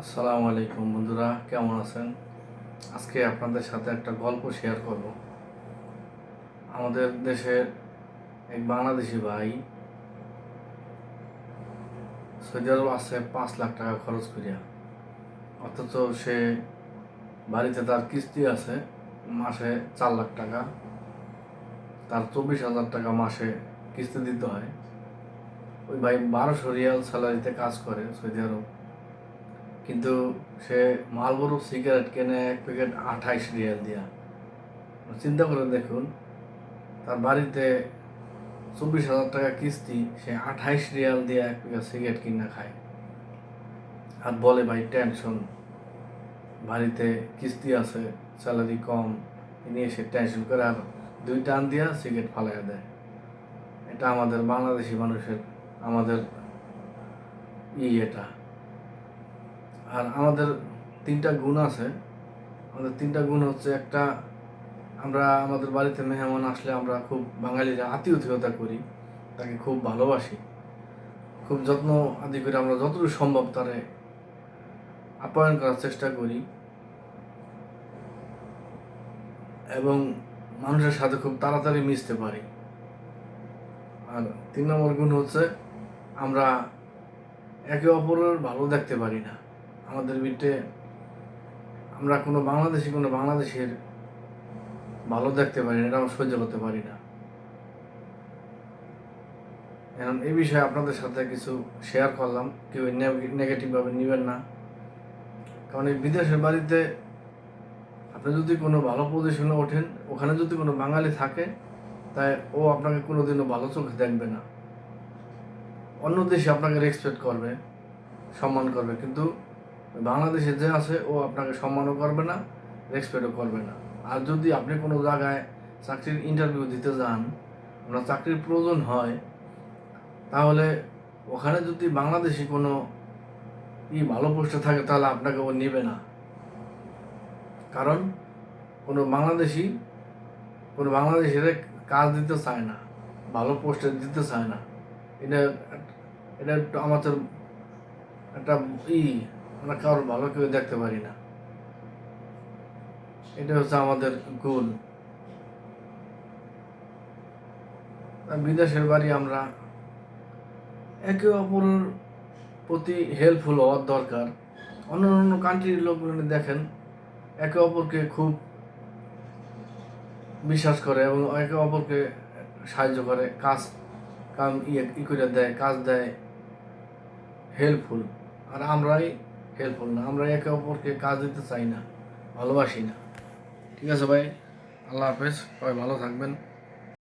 আসসালামু আলাইকুম বন্ধুরা, কেমন আছেন? আজকে আপনাদের সাথে একটা গল্প শেয়ার করব। আমাদের দেশের এক বাংলাদেশি ভাই সৌদি আরব আছে 5 লাখ টাকা খরচ করিয়া, অথচ সে বাড়িতে তার কিস্তি আছে মাসে 4 লাখ টাকা। তার 24,000 টাকা মাসে কিস্তি দিতে হয়। ওই ভাই 1200 রিয়াল স্যালারিতে কাজ করে সৌদি আরব, কিন্তু সে মালবরো সিগারেট কেনে 1 প্যাকেট 28 রিয়াল দিয়া। চিন্তা করে দেখুন, তার বাড়িতে 24,000 টাকা কিস্তি, সে 28 রিয়াল দিয়ে 1 প্যাকেট সিগারেট কিনা খায়। আর বলে ভাই টেনশন, বাড়িতে কিস্তি আছে, স্যালারি কম, এ নিয়ে সে টেনশন করে আর 2 টান দিয়া সিগারেট ফালাইয়া দেয়। এটা আমাদের বাংলাদেশি মানুষের আমাদের এটা। আর আমাদের 3টা গুণ আছে। আমাদের 3টা গুণ হচ্ছে, একটা, আমরা আমাদের বাড়িতে মেহমান আসলে আমরা খুব বাঙালিরা আতিথেয়তা করি, তাকে খুব ভালোবাসি, খুব যত্ন আদি করে আমরা যতটুকু সম্ভব তারে আপ্যায়ন করার চেষ্টা করি, এবং মানুষের সাথে খুব তাড়াতাড়ি মিশতে পারি। আর 3 নম্বর গুণ হচ্ছে, আমরা একে অপরের ভালো দেখতে পারি না। আমাদের ভিতরে আমরা কোনো বাংলাদেশের ভালো দেখতে পারি না, এটা আমরা সহ্য করতে পারি না। এখন এই বিষয়ে আপনাদের সাথে কিছু শেয়ার করলাম, কেউ নেগেটিভভাবে নেবেন না। কারণ এই বিদেশের বাড়িতে আপনি যদি কোনো ভালো পজিশনে ওঠেন, ওখানে যদি কোনো বাঙালি থাকে, তাই ও আপনাকে কোনোদিনও ভালো চোখে দেখবে না। অন্য দেশে আপনাকে রেসপেক্ট করবে, সম্মান করবে, কিন্তু বাংলাদেশে যে আছে ও আপনাকে সম্মানও করবে না, রেসপেক্টও করবে না। আর যদি আপনি কোনো জায়গায় চাকরির ইন্টারভিউ দিতে যান, আপনার চাকরির প্রয়োজন হয়, তাহলে ওখানে যদি বাংলাদেশি কোনো ভালো পোস্টে থাকে, তাহলে আপনাকে ও নেবে না। কারণ কোনো বাংলাদেশের কাজ দিতে চায় না, ভালো পোস্টে দিতে চায় না। এটা এটা একটু আমাদের একটা আমরা কারোর ভালো কেউ দেখতে পারি না। এটা হচ্ছে আমাদের গুণ। বিদেশের বাড়ি আমরা একে অপরের প্রতি হেল্পফুল হওয়ার দরকার। অন্য কান্ট্রির লোকগুলো দেখেন, একে অপরকে খুব বিশ্বাস করে এবং একে অপরকে সাহায্য করে, কাজ করে দেয়, কাজ দেয়, হেল্পফুল। আর আমরাই হেল্পফুল না, আমরা একে অপরকে কাজ দিতে চাই না, ভালোবাসি না। ঠিক আছে ভাই, আল্লাহ হাফেজ, সবাই ভালো থাকবেন।